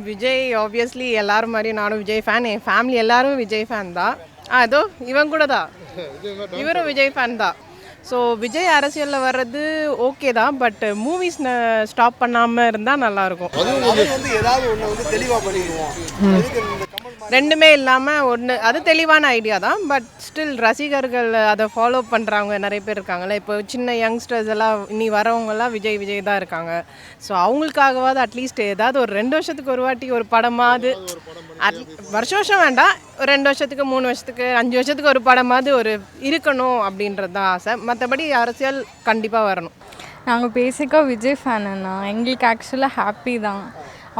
Vijay obviously எல்லாரும் மாதிரி நானும் விஜய் ஃபேன், என் ஃபேமிலி எல்லாரும் விஜய் ஃபேன் தான். அதோ இவன் கூட தான், இவரும் விஜய் ஃபேன் தான். ஸோ விஜய் அரசியலில் வர்றது ஓகே தான், பட் மூவிஸ் ஸ்டாப் பண்ணாமல் இருந்தால் நல்லாயிருக்கும். ஏதாவது ஒன்று வந்து தெளிவாக பண்ணிடுவோம். ரெண்டுமே இல்லாமல் ஒன்று, அது தெளிவான ஐடியா தான். பட் ஸ்டில் ரசிகர்கள் அதை ஃபாலோ பண்ணுறவங்க நிறைய பேர் இருக்காங்கல்ல. இப்போ சின்ன யங்ஸ்டர்ஸ் எல்லாம் இனி வரவங்கெல்லாம் விஜய் விஜய் தான் இருக்காங்க. ஸோ அவங்களுக்காகவாது அட்லீஸ்ட் ஏதாவது ஒரு 2 வருஷத்துக்கு ஒரு வாட்டி ஒரு படமாவது, வருஷம் வேண்டாம், ஒரு 2 வருஷத்துக்கு 3 வருஷத்துக்கு 5 வருஷத்துக்கு ஒரு படமாவது ஒரு இருக்கணும் அப்படின்றது தான் ஆசை. மற்றபடி அரசியல் கண்டிப்பாக வரணும். நாங்கள் பேசிக்காக விஜய் ஃபேனுண்ணா. எங்களுக்கு ஆக்சுவலாக ஹாப்பி தான்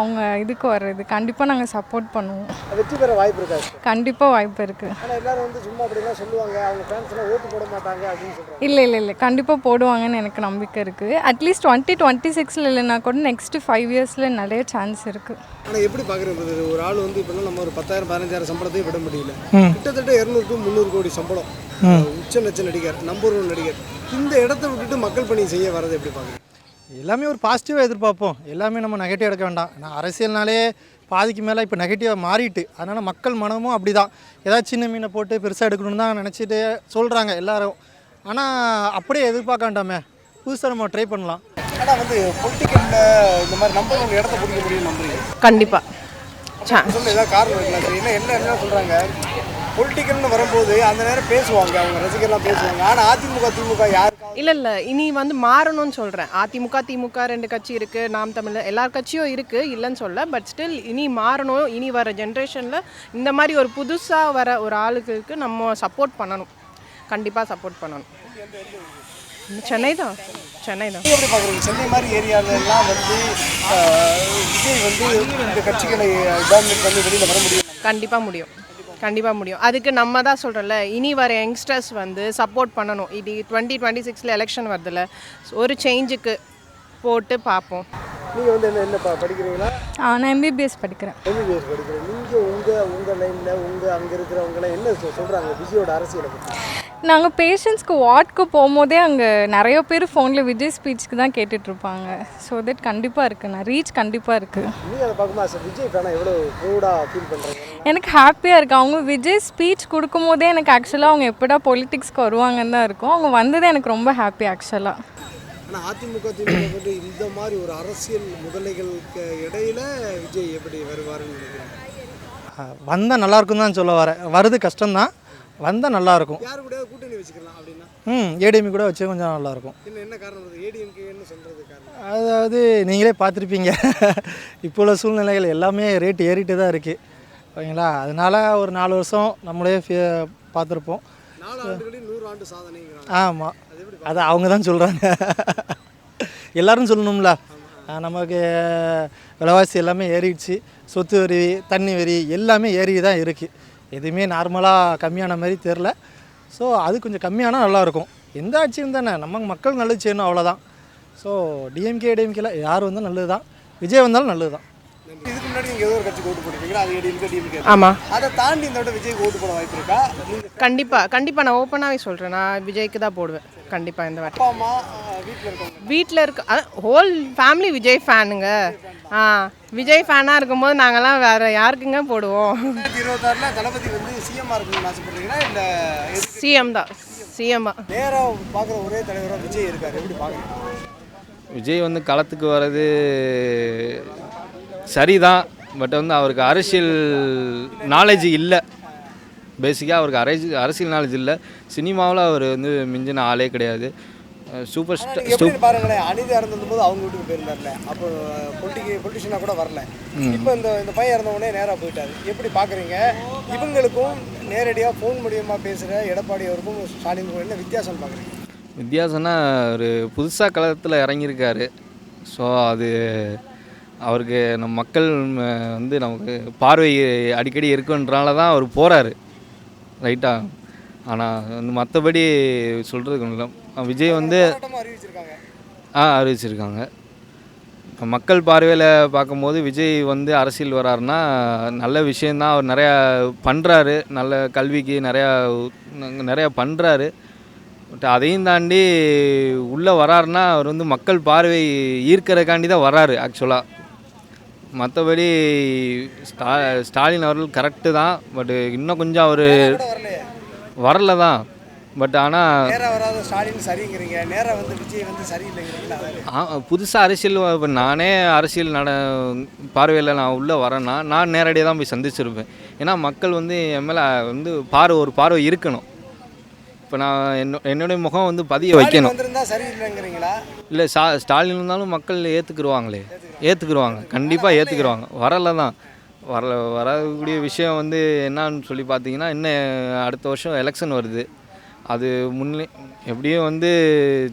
அவங்க இதுக்கு வர்றது. கண்டிப்பாக நாங்கள் சப்போர்ட் பண்ணுவோம். வெற்றி பெற வாய்ப்பு இருக்காது? கண்டிப்பாக வாய்ப்பு இருக்குது. ஆனால் எல்லாரும் வந்து சும்மா அப்படிலாம் சொல்லுவாங்க, அவங்க ஃபேன்ஸ்லாம் ஓட்டு போட மாட்டாங்க அப்படின்னு சொல்கிறாங்க. இல்லை கண்டிப்பாக போடுவாங்கன்னு எனக்கு நம்பிக்கை இருக்குது. அட்லீஸ்ட் 2026 இல்லைன்னா கூட நெக்ஸ்ட்டு 5 இயர்ஸில் நிறைய சான்ஸ் இருக்குது. ஆனால் எப்படி பார்க்குறது, ஒரு ஆள் வந்து இப்போ நம்ம ஒரு 10,000 15,000 சம்பளத்தையும் விட முடியல. கிட்டத்தட்ட 200 to 300 கோடி சம்பளம், உச்ச நட்ச நடிகர், நம்பர் 1 நடிகர், இந்த இடத்த விட்டுட்டு மக்கள் பணி செய்ய வர்றது எப்படி பார்க்குறேன்? எல்லாமே ஒரு பாசிட்டிவாக எதிர்பார்ப்போம். எல்லாமே நம்ம நெகட்டிவ் எடுக்க வேண்டாம். நான் அரசியல்னாலே பாதிக்கு மேலே இப்போ நெகட்டிவாக மாறிட்டு, அதனால் மக்கள் மனமும் அப்படி தான். ஏதாவது சின்ன மீனை போட்டு பெருசாக எடுக்கணும்னு தான் நினச்சிட்டு சொல்கிறாங்க எல்லோரும். ஆனால் அப்படியே எதிர்பார்க்க வேண்டாமே, புதுசாக நம்ம ட்ரை பண்ணலாம். ஆனால் வந்து பொலிட்டிக்கலில் இந்த மாதிரி நம்பர் 1 இடத்த பிடிக்க முடியும் நம்புறீங்க? கண்டிப்பாக சொல்ல ஏதாவது காரணம் இருக்கலாம். என்ன சொல்கிறாங்க, பொலிட்டிக்கல்னு வரும்போது அந்த நேரம் பேசுவாங்க, அவங்க ரசிகர்லாம் பேசுவாங்க. ஆனால் அதிமுக திமுக யாருக்கு இல்லை இனி வந்து மாறணும்னு சொல்கிறேன். அதிமுக திமுக 2 கட்சி இருக்குது, நாம் தமிழ் எல்லா கட்சியும் இருக்குது, இல்லைன்னு சொல்ல. பட் ஸ்டில் இனி மாறணும். இனி வர ஜென்ரேஷனில் இந்த மாதிரி ஒரு புதுசாக வர ஒரு ஆளுகளுக்கு நம்ம சப்போர்ட் பண்ணணும், கண்டிப்பாக சப்போர்ட் பண்ணணும். சென்னை தான். எப்படி பார்க்குறீங்க? சென்னை மாதிரி ஏரியாவிலலாம் வந்து விஜய் வந்து இந்த கட்சிகளை டாமினேட் பண்ணி வெளியில் வர முடியும்? கண்டிப்பாக முடியும். அதுக்கு நம்ம தான் சொல்கிறோம்ல, இனி வர யங்ஸ்டர்ஸ் வந்து சப்போர்ட் பண்ணணும். இது 2026 எலெக்ஷன் வருதுல்ல, ஒரு சேஞ்சுக்கு போட்டு பார்ப்போம். நீங்கள் வந்து என்ன படிக்கிறீங்களா? நான் எம்பிபிஎஸ் படிக்கிறேன். எம்பிபிஎஸ் படிக்கிறேன். நீங்கள் உங்கள் லைனில் அங்கே இருக்கிறவங்களாம் என்ன சொல்கிறாங்க விஜயோட அரசியலை பற்றி? நாங்கள் பேஷண்ட்ஸ்க்கு வார்டுக்கு போகும்போதே அங்கே நிறைய பேர் ஃபோனில் விஜய் ஸ்பீச்சுக்கு தான் கேட்டுட்ருப்பாங்க. ஸோ தட் கண்டிப்பாக இருக்குண்ணா, ரீச் கண்டிப்பாக இருக்குது. நீங்கள் அதை பார்க்கும்போது விஜய் ஃபேனாக எவ்வளோ ப்ரௌடாக ஃபீல் பண்ணுறீங்க? எனக்கு ஹாப்பியாக இருக்குது. அவங்க விஜய் ஸ்பீச் கொடுக்கும்போதே எனக்கு ஆக்சுவலாக அவங்க எப்படா பொலிட்டிக்ஸ்க்கு வருவாங்கன்னு தான் இருக்கும். அவங்க வந்ததே எனக்கு ரொம்ப ஹாப்பி ஆக்சுவலாக. ஆனால் அதிமுக திமுக வந்து இந்த மாதிரி ஒரு அரசியல் முதலைகளுக்கு இடையில விஜய் எப்படி வருவாருன்னு நினைக்கிறேன்? வந்தால் நல்லாயிருக்கும் தான் சொல்ல வரேன். வருது கஷ்டம்தான், வந்தால் நல்லாயிருக்கும். யார் கூட கூட்டணி வச்சுக்கலாம் அப்படின்னா? ஏடிஎம்கே கூட வச்சு கொஞ்சம் நல்லாயிருக்கும். என்ன காரணம்? ஏடிஎம்கேன்னு சொல்கிறது காரணம் அதாவது நீங்களே பார்த்துருப்பீங்க, இப்போ உள்ள சூழ்நிலைகள் எல்லாமே ரேட் ஏறிட்டு தான் இருக்குது, ஓகேங்களா? அதனால் ஒரு 4 வருஷம் நம்மளே பார்த்துருப்போம். 4 ஆண்டுகளில் 100 ஆண்டு சாதனைங்கிறாங்க. ஆமாம், அது அவங்க தான் சொல்கிறாங்க, எல்லோரும் சொல்லணும்ல. நமக்கு விலைவாசி எல்லாமே ஏறிடுச்சு, சொத்து வரி, தண்ணி வரி எல்லாமே ஏறி தான் இருக்குது. எதுவுமே நார்மலாக கம்மியான மாதிரி தெரில. ஸோ அது கொஞ்சம் கம்மியானால் நல்லாயிருக்கும். எந்த ஆட்சியும் தானே, நம்ம மக்கள் நல்லது செய்யணும், அவ்வளோதான். ஸோ டிஎம்கே ஏடிஎம்கேல யார் வந்தாலும் நல்லது தான், விஜய் வந்தாலும் நல்லது தான். இதுக்கு முன்னாடி நீங்கள் ஏதோ ஒரு கட்சி ஓட்டு போட்டுருக்கீங்களா? அது டிஎம்கே. ஆமாம். அதை தாண்டி இந்த விட விஜய்க்கு ஓட்டு போட வாய்ப்பு இருக்கா? கண்டிப்பாக நான் ஓப்பனாகவே சொல்கிறேன், நான் விஜய்க்கு தான் போடுவேன் கண்டிப்பாக இந்த வாட்டி. அப்பா அம்மா வீட்டில் இருக்க ஹோல் ஃபேமிலி விஜய் ஃபேனுங்க. விஜய் ஃபேனாக இருக்கும்போது நாங்கள்லாம் வேறு யாருக்குங்க போடுவோம்? 2026 தளபதி வந்து சிஎம்மாக இருக்கணும்னு ஆசைப்படுறீங்களா? இல்லை சிஎம் தான். நேராக பார்க்குற ஒரே தலைவராக விஜய் இருக்கார், எப்படி பார்க்குறீங்க? விஜய் வந்து களத்துக்கு வர்றது சரிதான், பட் வந்து அவருக்கு அரசியல் நாலேஜ் இல்லை. பேசிக்காக அவருக்கு அரசியல் நாலேஜ் இல்லை. சினிமாவில் அவர் வந்து மிஞ்சின ஆளே கிடையாது. சூப்பர் ஸ்டார் பாருங்களேன், அனிதா இறந்தபோது அவங்க வீட்டுக்கு போயிருந்தார்ல, அப்போ பொலிட்டிஷியனாக கூட வரல. இப்போ இந்த பையன் இறந்தவொடனே நேராக போயிட்டார். எப்படி பார்க்குறீங்க? இவங்களுக்கும் நேரடியாக ஃபோன் மூலியமாக பேசுகிற எடப்பாடி அவருக்கும் ஸ்டாலினுக்கும் என்ன வித்தியாசம் பார்க்குறீங்க? வித்தியாசம்னா ஒரு புதுசாக களத்தில் இறங்கியிருக்காரு. ஸோ அது அவருக்கு நம்ம மக்கள் வந்து நமக்கு பார்வை அடிக்கடி இருக்குன்றனால தான் அவர் போகிறாரு, ரைட்டா? ஆனால் வந்து மற்றபடி சொல்கிறதுக்கு ஒன்றும் இல்லை. விஜய் வந்து அறிவிச்சிருக்காங்க. மக்கள் பார்வையில் பார்க்கும்போது விஜய் வந்து அரசியல் வராருன்னா நல்ல விஷயந்தான். அவர் நிறையா பண்ணுறாரு, நல்ல கல்விக்கு நிறையா பண்ணுறாரு. பட் அதையும் தாண்டி உள்ளே வராருன்னா அவர் வந்து மக்கள் பார்வை ஈர்க்கிறதுக்காண்டி தான் வராரு ஆக்சுவலாக. மற்றபடி ஸ்டாலின் அவர்கள் கரெக்டு தான். பட் இன்னும் கொஞ்சம் அவர் கூட வரலையே, வரல தான். பட் ஆனால் நேராக வராத ஸ்டாலின் சரிங்கிறீங்க, நேராக வந்து விஜய் வந்து சரியில்லைங்கிறீங்களா? புதுசாக அரசியல் இப்போ நானே அரசியல் பார்வையில் நான் உள்ளே வரேன்னா நான் நேரடியாக தான் போய் சந்திச்சிருப்பேன். ஏன்னா மக்கள் வந்து என் மேலே வந்து ஒரு பார்வை இருக்கணும். இப்போ நான் என்னுடைய முகம் வந்து பதிய வைக்கணும். வந்திருந்தா சரியில்லைங்கிறீங்களா? இல்லை ஸ்டாலின் இருந்தாலும் மக்கள் ஏற்றுக்குருவாங்க, கண்டிப்பாக ஏற்றுக்குருவாங்க. வரல வரக்கூடிய விஷயம் வந்து என்னான்னு சொல்லி பார்த்தீங்கன்னா, இன்னும் அடுத்த வருஷம் எலெக்ஷன் வருது. அது எப்படியும் வந்து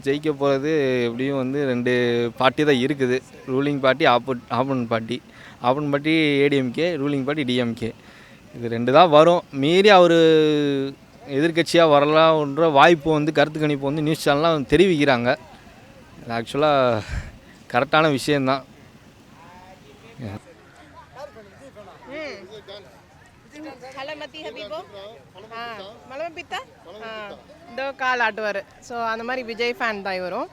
ஜெயிக்க போகிறது எப்படியும் வந்து 2 பார்ட்டி தான் இருக்குது. Ruling party, opponent party ADMK, ruling party DMK. இது 2 தான் வரும். மீறி அவர் எதிர்கட்சியாக வரலாம்ன்ற வாய்ப்பு வந்து கருத்து கணிப்பு வந்து நியூஸ் சேனல்லாம் தெரிவிக்கிறாங்க. இது ஆக்சுவலாக கரெக்டான விஷயந்தான். இந்த கால் ஆட்டுவார். ஸோ அந்த மாதிரி விஜய் ஃபேன் தான் இவரும்.